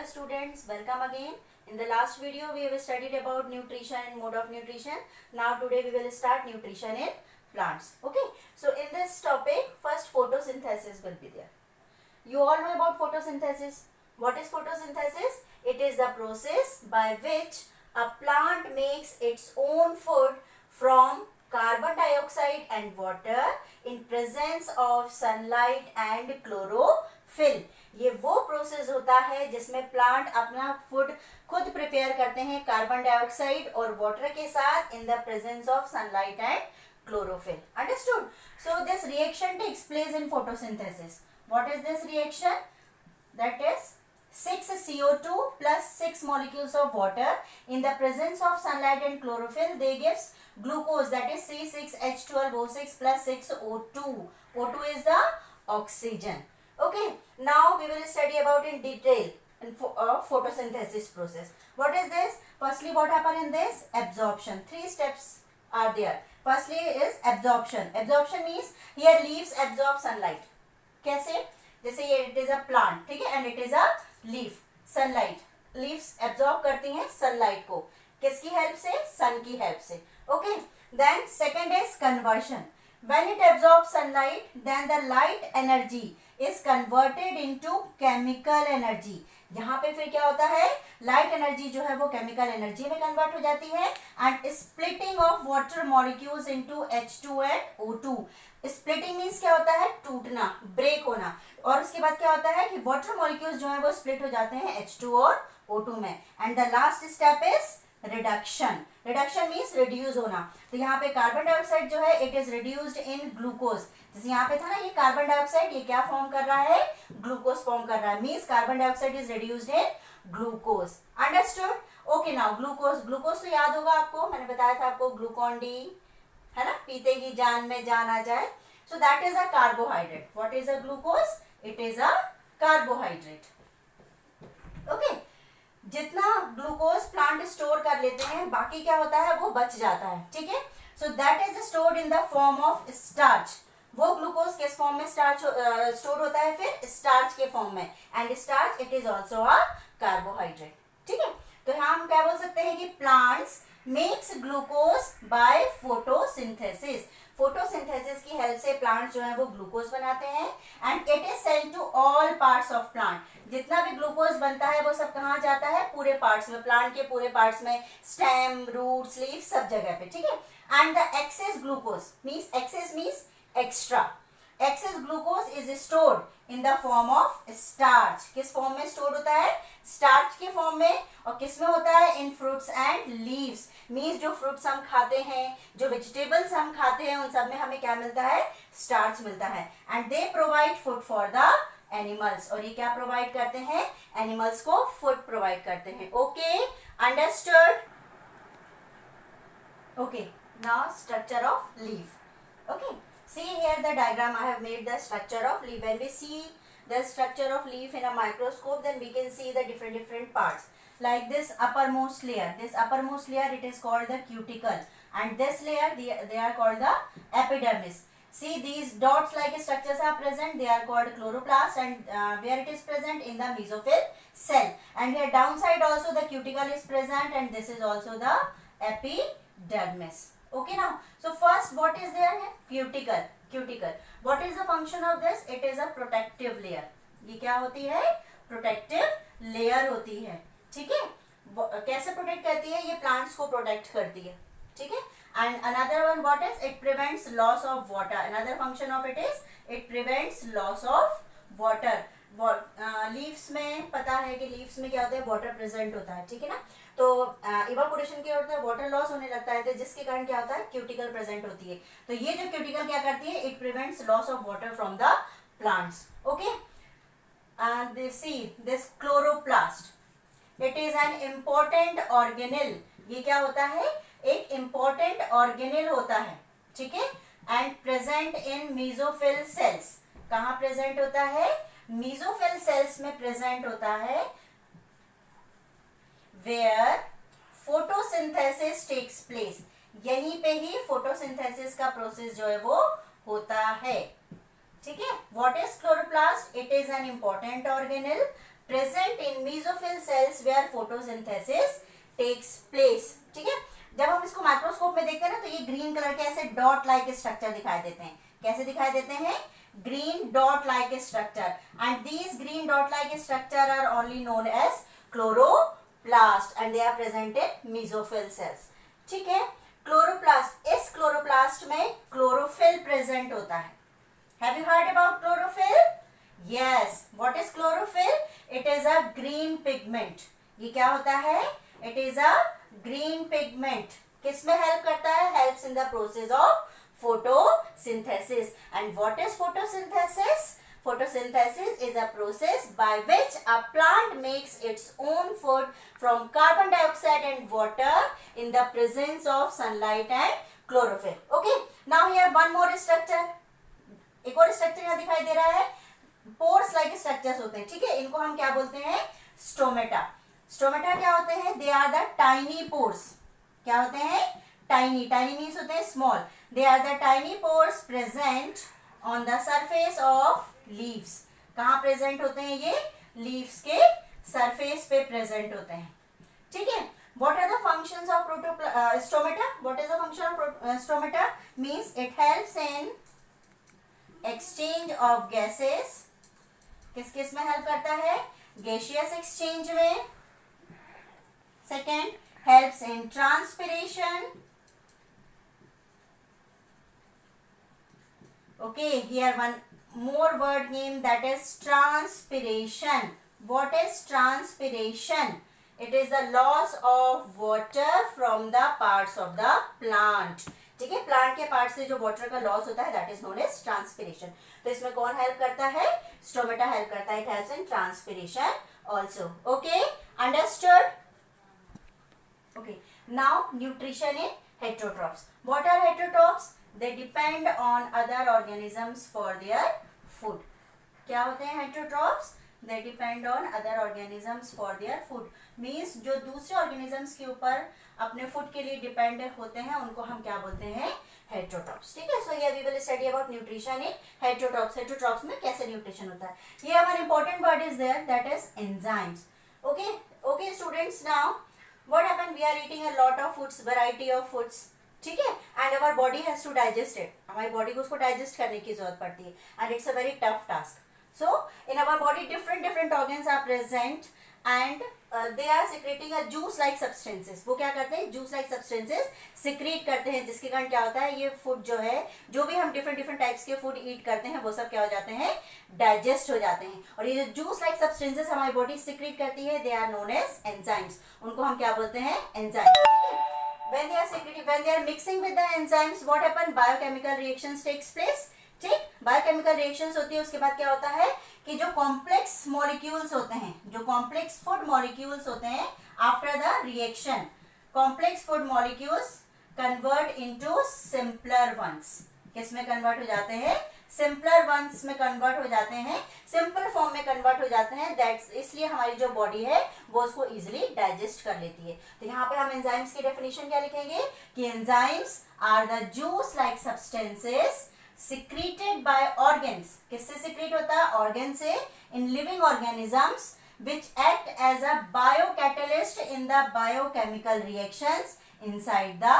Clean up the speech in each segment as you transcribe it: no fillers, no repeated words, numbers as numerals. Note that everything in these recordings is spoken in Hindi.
Hello students, welcome again. In the last video we have studied about nutrition and mode of nutrition. Now today we will start nutrition in plants. Okay, so in this topic first photosynthesis will be there. You all know about photosynthesis. What is photosynthesis? It is the process by which a plant makes its own food from carbon dioxide and water in presence of sunlight and chlorophyll. ये वो प्रोसेस होता है जिसमें प्लांट अपना फूड खुद प्रिपेयर करते हैं कार्बन डाइऑक्साइड और वाटर के साथ in the presence of sunlight and chlorophyll. Understood? So this reaction takes place in photosynthesis. What is this reaction? That is 6 CO2 plus 6 molecules of water in the presence of sunlight and chlorophyll. They gives glucose, that is C6H12O6 plus 6O2. O2 is the oxygen. Okay, now we will study about in detail in photosynthesis process. What is this? Firstly, what happen in this? Absorption. 3 steps are there. Firstly is absorption. Absorption means here leaves absorb sunlight. कैसे? जैसे ये it is a plant, ठीक है, and it is a leaf. Sunlight. Leaves absorb करती हैं sunlight को. किसकी help से? Sun की help से. Okay. Then second is conversion. When it absorbs sunlight, then the light energy is converted into chemical energy. यहाँ पे फिर क्या होता है? लाइट एनर्जी जो है वो केमिकल एनर्जी में कन्वर्ट हो जाती है and splitting of water molecules into H2 and O2. Splitting means क्या होता है? टूटना, ब्रेक होना. और उसके बाद क्या होता है कि वाटर मॉलिक्यूल्स जो है वो स्प्लिट हो जाते हैं H2 और O2 में. And the last step is reduction. Reduction means reduce होना. तो यहाँ पे कार्बन डाइऑक्साइड जो है it is reduced in glucose. जैसे यहाँ पे था ना, ये कार्बन डाइऑक्साइड ये क्या फॉर्म कर रहा है? ग्लूकोज फॉर्म कर रहा है. Means carbon dioxide is reduced in glucose. Understood? Okay, now glucose. Glucose तो याद होगा आपको, मैंने बताया था आपको ग्लूकॉन डी है ना, पीते ही जान में जान आ जाए. So that is a carbohydrate. What is a glucose? It is a carbohydrate. Okay, जितना ग्लूकोज प्लांट स्टोर कर लेते हैं बाकी क्या होता है? वो बच जाता है. ठीक है, so that is stored in the form of starch. वो ग्लूकोज किस फॉर्म में स्टोर होता है? फिर स्टार्च के फॉर्म में. And starch it is also a carbohydrate. ठीक है, तो यहाँ हम क्या बोल सकते हैं कि plants makes glucose by photosynthesis. Photosynthesis की हेल्प से प्लांट्स जो है वो ग्लूकोज बनाते हैं and it is send to all parts of plant. जितना भी ग्लूकोज बनता है वो सब कहाँ जाता है? पूरे पार्ट्स में, प्लांट के पूरे पार्ट्स में, स्टेम, रूट्स, लीफ, सब जगह पे. ठीक है, and the excess glucose means, excess means extra. Excess glucose is stored in the form of starch. किस फॉर्म में स्टोर होता है? स्टार्च के फॉर्म में. और किस में होता है? इन फ्रूट्स एंड लीव्स. मीन्स जो फ्रूट्स हम खाते हैं, जो वेजिटेबल्स हम खाते हैं, उन सब में हमें क्या मिलता है? स्टार्च मिलता है. And they provide food for the animals. और ये क्या प्रोवाइड करते हैं? एनिमल्स को फूड प्रोवाइड करते हैं. Okay, understood? Okay, now structure of leaf. Okay, see here the diagram I have made the structure of leaf. When we see the structure of leaf in a microscope, then we can see the different parts. Like this uppermost layer. This uppermost layer it is called the cuticle, and this layer they are called the epidermis. See these dots like structures are present. They are called chloroplast, and where it is present in the mesophyll cell. And here downside also the cuticle is present, and this is also the epidermis. Okay, now so first what is there here? Cuticle. Cuticle. What is the function of this? It is a protective layer. ये क्या होती है? प्रोटेक्टिव लेयर होती है. ठीक है, कैसे प्रोटेक्ट करती है? ये प्लांट्स को प्रोटेक्ट करती है. ठीक है, and another one what is? It prevents loss of water. Another function of it is it prevents loss of water. Leaves में पता है कि लीव्स में क्या होता है? वाटर प्रेजेंट होता है. ठीक है ना, तो इवापोरेशन क्या होता है? वाटर लॉस होने लगता है, तो जिसके कारण क्या होता है? क्यूटिकल प्रेजेंट होती है. तो ये जो क्यूटिकल क्या करती है? It prevents loss of water from the plants. Okay, and see this chloroplast. It is an important organelle. ये क्या होता है? एक इम्पोर्टेंट ऑर्गेनेल होता है. ठीक है, and present in mesophyll sales. कहाँ प्रेजेंट होता है? मेसोफिल सेल्स में प्रेजेंट होता है, where photosynthesis takes place. यहीं पे ही फोटोसिंथेसिस का प्रोसेस जो है वो होता है. ठीक है, what is chloroplast? It is an important organelle present in mesophyll place where photosynthesis takes place. ठीक है, जब हम इसको माइक्रोस्कोप में देखते हैं ना तो ये ग्रीन कलर के ऐसे डॉट लाइक स्ट्रक्चर दिखाई देते हैं। कैसे दिखाई देते हैं? Green dot like structure, and these green dot like structure are only known as chloroplast and they are present in mesophyll cells. ठीक है, क्लोरोप्लास्ट, इस क्लोरोप्लास्ट में क्लोरोफिल प्रेजेंट होता है। Have you heard about chlorophyll? Yes, what is chlorophyll? It is a green pigment. ये क्या होता है? It is a green pigment. किसमें हेल्प करता है? Helps in the process of photosynthesis. And what is photosynthesis? Photosynthesis is a process by which a plant makes its own food from carbon dioxide and water in the presence of sunlight and chlorophyll. Okay, now here one more structure. एक और स्ट्रक्चर यहाँ दिखाई दे रहा है, पोर्स लाइक स्ट्रक्चर्स होते हैं। ठीक है, इनको हम क्या बोलते हैं? स्टोमेटा। स्टोमेटा क्या होते हैं? They are the tiny pores. क्या होते हैं? टाइनी। टाइनी मीन्स होते हैं small. They are the tiny pores present on the surface of leaves. कहाँ प्रेजेंट होते हैं ये? लीव्स के सरफेस पे प्रेजेंट होते हैं। ठीक है, what are the functions of stomata? What is the function of stomata? Means it helps in exchange of gases. किस किस में हेल्प करता है? गैसियस एक्सचेंज में। Second, helps in transpiration. Okay, here one more word name, that is transpiration. What is transpiration? It is the loss of water from the parts of the plant. ठीक है, प्लांट के पार्ट से जो वाटर का लॉस होता है that is known as transpiration. तो इसमें कौन हेल्प करता है? स्टोमेटा हेल्प करता है। It helps in transpiration also. Okay, understood? Okay, now nutrition in heterotrophs. What are heterotrophs? They depend on other organisms for their food. क्या होते हैं heterotrophs? They depend on other organisms for their food. Means जो दूसरे organisms के ऊपर अपने food के लिए depend होते हैं उनको हम क्या बोलते हैं? heterotrophs. ठीक है, so here we will study about nutrition in heterotrophs. Heterotrophs में कैसे nutrition होता है? Here one important word is there, that is enzymes. Okay, okay students, now what happen? We are eating a lot of foods, variety of foods. ठीक है, and our body has to digest it. हमारी body को उसको digest करने की जरूरत पड़ती है, and it's a very tough task. So in our body different organs are present and they are secreting a juice like substances. वो क्या करते हैं? juice like substances secrete करते हैं, जिसके कारण क्या होता है? ये food जो है, जो भी हम different types के food eat करते हैं वो सब क्या हो जाते हैं? digest हो जाते हैं। और ये जो juice like substances हमारी body secrete करती है, they are known as enzymes. उनको हम क्या बोलते हैं? enzymes. When they are secreting, when they are mixing with the enzymes, what happen? Biochemical reactions takes place. ठीक, बायोकेमिकल रिएक्शंस होती है। उसके बाद क्या होता है कि जो कॉम्प्लेक्स मॉलिक्यूल्स होते हैं, जो कॉम्प्लेक्स फूड मॉलिक्यूल्स होते हैं, after the reaction complex food molecules convert into simpler ones. किस में कन्वर्ट हो जाते हैं? सिंपलर वंस में कन्वर्ट हो जाते हैं, सिंपल फॉर्म में कन्वर्ट हो जाते हैं। दैट्स इसलिए हमारी जो बॉडी है वो उसको इजिली डाइजेस्ट कर लेती है। तो यहाँ पे हम एंजाइम्स की डेफिनेशन क्या लिखेंगे कि enzymes are the juice like substances secreted by organs. किससे secrete होता है? organ से, in living organisms which act as a biocatalyst in the biochemical reactions inside the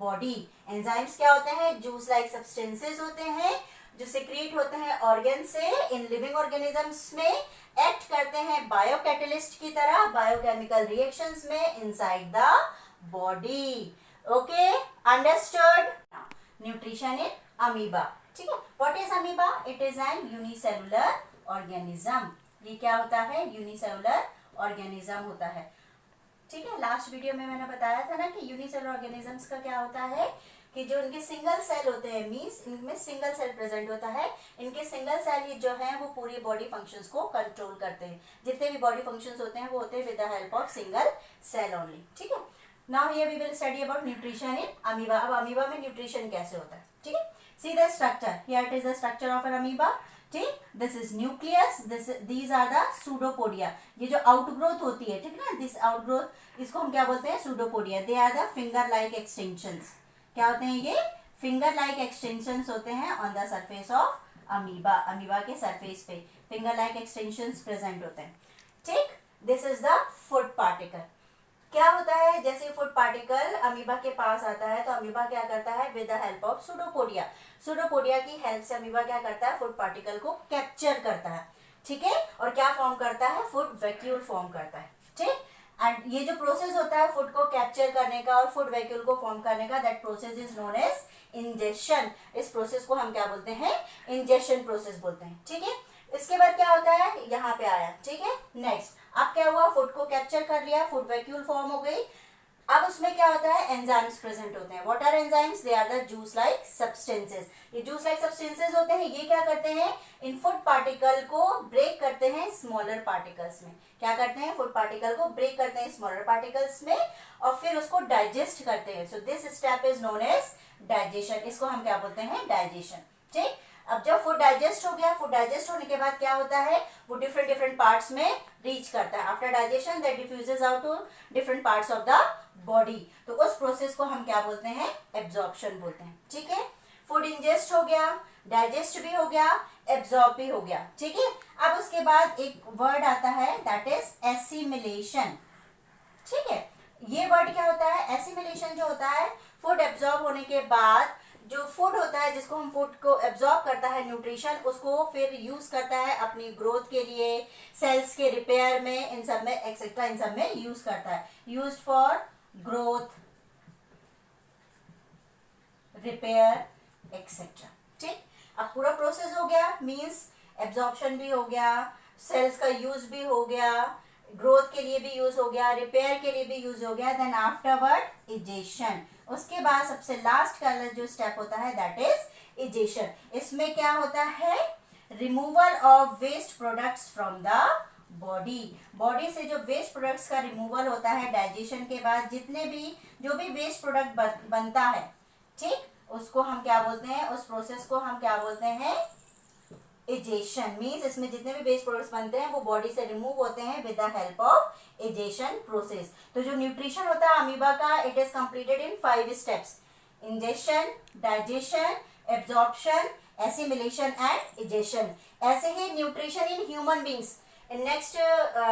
body. enzymes क्या होते हैं? juice like substances होते हैं जो secrete होते हैं organ से, in living organisms में act करते हैं biocatalyst की तरह biochemical reactions में inside the body. Okay, understood? nutrition in amoeba. ठीक है, what is amoeba? It is an unicellular organism. ये क्या होता है? यूनिसेलुलर ऑर्गेनिज्म होता है। ठीक है, लास्ट वीडियो में मैंने बताया था ना कि यूनिसेलुलर ऑर्गेनिजम्स का क्या होता है कि जो इनके सिंगल सेल होते हैं, मींस इनमें सिंगल सेल प्रेजेंट होता है। इनके सिंगल सेल जो है वो पूरी बॉडी फंक्शंस को कंट्रोल करते हैं। जितने भी बॉडी फंक्शंस होते हैं वो होते हैं with the help of single cell only. ठीक है, now here we will study about nutrition in amoeba. अब अमीबा में न्यूट्रिशन कैसे होता है? ठीक है, see the structure. Here it is the structure of an amoeba. ठीक, this is nucleus, these are the pseudopodia. ये जो outgrowth होती है, ठीक ना, this outgrowth इसको हम क्या बोलते हैं? pseudopodia. They are the finger like extensions. क्या होते हैं ये? finger like extensions होते हैं on the surface of amoeba. amoeba के surface पे finger like extensions present होते हैं। ठीक, this is the food particle. क्या होता है, जैसे फूड पार्टिकल अमीबा के पास आता है तो अमीबा क्या करता है, with the help of pseudopodia, pseudopodia की हेल्प से अमीबा क्या करता है, फूड पार्टिकल को कैप्चर करता है, ठीक है, और क्या फॉर्म करता है, फूड वैक्यूल फॉर्म करता है, ठीक। एंड ये जो प्रोसेस होता है फूड को कैप्चर करने का और फूड वैक्यूल को फॉर्म करने का, that process is known as ingestion. इस प्रोसेस को हम क्या बोलते हैं, इंजेशन प्रोसेस बोलते हैं, ठीक है। इसके बाद क्या होता है, यहाँ पे आया, ठीक है। नेक्स्ट अब क्या हुआ, फूड को कैप्चर कर लिया, फूड वैक्यूल फॉर्म हो गई। अब उसमें क्या होता है, एंजाइम्स प्रेजेंट होते हैं। What are enzymes, they are the juice like substances. ये जूस लाइक सब्सटेंसेस होते हैं, ये क्या करते हैं, इन फूड पार्टिकल को ब्रेक करते हैं स्मॉलर पार्टिकल्स में। क्या करते हैं, फूड पार्टिकल को ब्रेक करते हैं स्मॉलर पार्टिकल्स में और फिर उसको डाइजेस्ट करते हैं। So this step is known as digestion. इसको हम क्या बोलते हैं, डाइजेशन, ठीक। अब जब फूड डाइजेस्ट हो गया, फूड डाइजेस्ट होने के बाद क्या होता है, वो डिफरेंट डिफरेंट पार्ट्स में रीच करता है। After digestion that diffuses out to different parts of the body. तो उस प्रोसेस को हम क्या बोलते हैं, एब्जॉर्प्शन बोलते हैं, ठीक है। फूड इंजेस्ट हो गया, डाइजेस्ट भी हो गया, एब्जॉर्ब भी हो गया, ठीक है। अब उसके बाद एक वर्ड आता है दैट इज एसिमिलेशन, ठीक है। ये वर्ड क्या होता है, एसिमिलेशन जो होता है, फूड एब्जॉर्ब होने के बाद जो फूड होता है, जिसको हम फूड को एब्जॉर्ब करता है न्यूट्रिशन, उसको फिर यूज करता है अपनी ग्रोथ के लिए, सेल्स के रिपेयर में, इन सब में एक्सेट्रा, इन सब में यूज करता है, used for growth, repair etcetera, ठीक। अब पूरा प्रोसेस हो गया, मींस एब्जॉर्प्शन भी हो गया, सेल्स का यूज भी हो गया, ग्रोथ के लिए भी यूज हो गया, रिपेयर के लिए भी यूज हो गया, देन आफ्टरवर्ड इजेशन। उसके बाद सबसे लास्ट का जो स्टेप होता है दैट इज इजेशन। इसमें क्या होता है, removal of waste products from the body. Body से जो वेस्ट प्रोडक्ट्स का रिमूवल होता है डाइजेशन के बाद, जितने भी जो भी वेस्ट प्रोडक्ट बनता है, ठीक, उसको हम क्या बोलते हैं, उस प्रोसेस को हम क्या बोलते हैं, इजेशन। मीन्स इसमें जितने भी वेस्ट प्रोडक्ट्स बनते हैं वो बॉडी से रिमूव होते हैं with the help of egestion process. तो जो न्यूट्रिशन होता है अमीबा का, it is completed in 5 steps, ingestion, digestion, absorption, assimilation and egestion. ऐसे ही nutrition in human beings, in next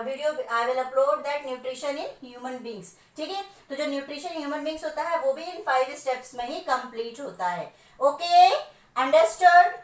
video I will upload that nutrition in human beings, ठीक है। तो जो न्यूट्रिशन ह्यूमन बींग्स होता है वो भी इन 5 स्टेप्स में ही कंप्लीट होता है। Okay, understood.